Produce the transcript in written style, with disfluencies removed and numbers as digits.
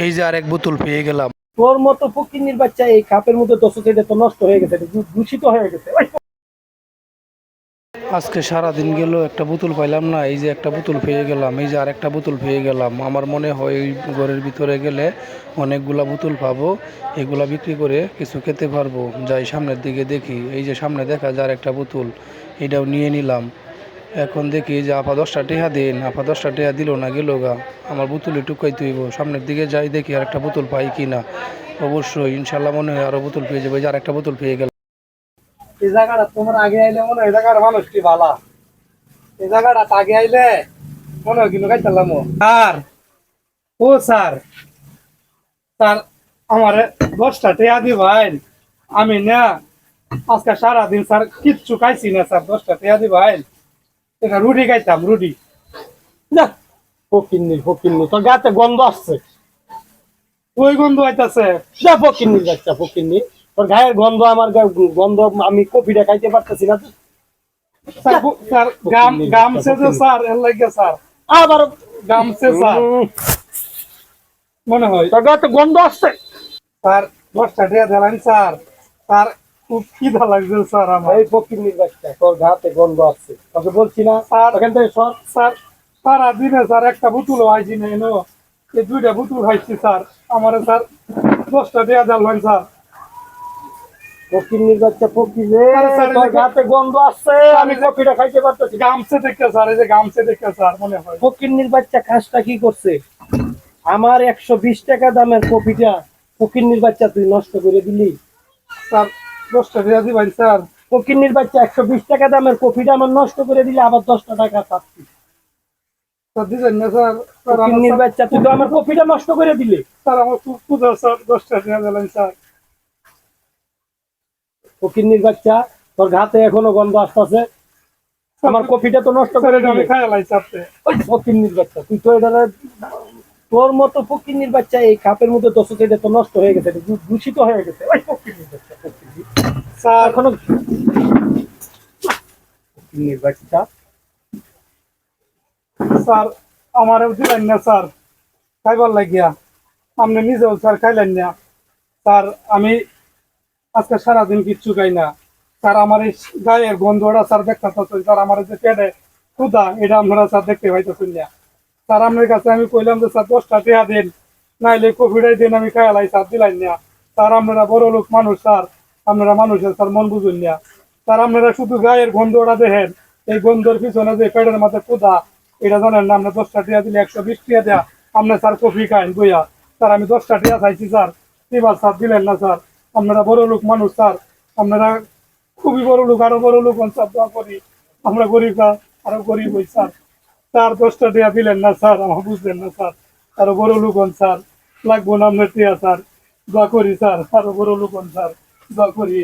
এই যে আরেক বোতল পেয়ে গেলাম। তোর মতো ফকিন্নির বাচ্চা এই কাপের মধ্যে দোষক, এটা তো নষ্ট হয়ে গেছে, দূষিত হয়ে গেছে। আজকে সারাদিন গেল একটা বোতল পাইলাম না, এই যে একটা বোতল পেয়ে গেলাম, এই যে আরেকটা বোতল পেয়ে গেলাম। আমার মনে হয় ওই ঘরের ভিতরে গেলে অনেকগুলা বোতল পাবো, এগুলা বিক্রি করে কিছু খেতে পারবো। যাই সামনের দিকে দেখি, এই যে সামনে দেখা যায় একটা বোতল, এটাও নিয়ে নিলাম। এখন দেখি যে আপা 10টা টেহা দিন, আপা 10টা টেহা দিল না, গেল গা। আমার বোতলে টুকাই তুইব, সামনের দিকে যাই দেখি আর একটা বোতল পাই কি না। অবশ্যই ইনশাল্লাহ মনে হয় আরও বোতল পেয়ে যাবে, এই যে আরেকটা বোতল পেয়ে গেলাম। এই জায়গাটা তোমার আগে আইলে মনে হয় এই জায়গার মানুষটি ভালা, এই জায়গাটা আগে আইলে মনে হয় কিন্তু খাইতাম। স্যার, ও স্যার, স্যার আমার 10টা টেয়া দিবেন। আমি না আজকে সারাদিন স্যার কিচ্ছু খাইছি না স্যার, 10টা টেয়া দিবেন। এটা রুটি খাইতাম, রুটি। না, ফকিন্নি ফকিন্নি, তোর গাতে গন্ধ আসছে। ওই গন্ধ আইতাছে, যা ফকিন্নি যাচ্ছে ফকিন্নি। তোর গায়ের গন্ধ, আমার গন্ধ, আমি কপিটা খাইতে পারতেছি না। স্যার স্যার গামছে যে স্যার, এর লাগে স্যার আবার গামছে স্যার, মনে হয় তোর গাতে গন্ধ আসছে। স্যার 10টা টিয়া দিলেন স্যার, স্যার খুব খিদা লাগছে স্যার আমার। এই ফকিন্নির বাচ্চা, তোর গাতে গন্ধ আসছে, তোকে বলছি না স্যার এখান থেকে সর। স্যার সারাদিনে স্যার একটা বোতলও আইছি না এনো, এই 2টা বোতল খাইছি স্যার। আমার স্যার 10টা টিয়া দিলেন স্যার। ফকিন্নির বাচ্চা ফকিরে, তোর গাতে গন্ধ আসছে, আমি কপিটা খাইতে পারতেছি। গামছে দেখতে স্যার, এই যে গামছে দেখতে স্যার, মনে হয় ফকিন্নির বাচ্চা কাজটা কি করছে। আমার 120 টাকা দামের কপিটা ফকিন্নির বাচ্চা তুই নষ্ট করে দিলি স্যার। 10টা টিয়া দিবেন স্যার। ফকিন্নির বাচ্চা 120 টাকা দামের কপিটা আমার নষ্ট করে দিলে, আবার 10টা টাকা চাচ্ছি স্যার। দিবেন না স্যার? ফকিন্নির বাচ্চা, তুই তো আমার কপিটা নষ্ট করে দিলি স্যার। আমার খুব ক্ষুধা স্যার, 10টা টিয়া দিলেন স্যার। ফকিন্নির বাচ্চা, তোর ঘাতে এখনো গন্ধ আসতেছে, আমার কপিটা তো নষ্ট করে দিলি। আমি খাইলাই চাপতে। ওই ফকিন্নির বাচ্চা, তুই তো এটা, তোর মতো ফকিন্নির বাচ্চা এই কাপের মধ্যে দোষক, এটা তো নষ্ট হয়ে গেছে, দূষিত হয়ে গেছে। ওই ফকিন্নির বাচ্চা, ফকিন্নি স্যার, এখনো ফকিন্নির বাচ্চা। স্যার আমারও দিলেন না স্যার খাইবার লাগিয়া, আপনি নিজেও স্যার খাইলেন না স্যার। আমি আজকে সারাদিন কিচ্ছু খাই না স্যার। আমার এই গায়ের গন্ধটা স্যার দেখতে পাচ্ছেন স্যার, আমার যে পেটে ক্ষুধা, এটা আপনারা স্যার দেখতে পাইতেছেন না স্যার। আপনার কাছে আমি কইলাম যে স্যার 10টা টিয়া দিন, নাইলে কফিটাই দিন, আমি খাইলাই স্যার, দিলাম না স্যার। আপনারা বড় লোক মানুষ স্যার, আপনারা মানুষের স্যার মন বুঝুন না স্যার। আপনারা শুধু গায়ের গন্ধটা দেখেন, এই গন্ধের পিছনে যে পেটের মাথায় ক্ষুধা, এটা জানেন না। আপনার 10টা টিয়া দিলে 120 টিয়া দেয়া, আপনার স্যার কফি খাইন বইয়া স্যার। আমি 10টা টিয়া চাইছি স্যার, এবার স্যার দিলেন না স্যার। আপনারা বড় লোক মানুষ স্যার, আপনারা খুবই বড় লোক, আরো বড় লোক স্যার। দোয়া করি, আমরা গরিব স্যার, আরো গরিব হই স্যার। স্যার 10টা টিয়া দিলেন না স্যার, আমার বুঝলেন না স্যার। আরো বড় লোক স্যার, লাগবো না আপনার টিয়া স্যার। দোয়া করি স্যার, আরো বড় লোক স্যার, দোয়া করি।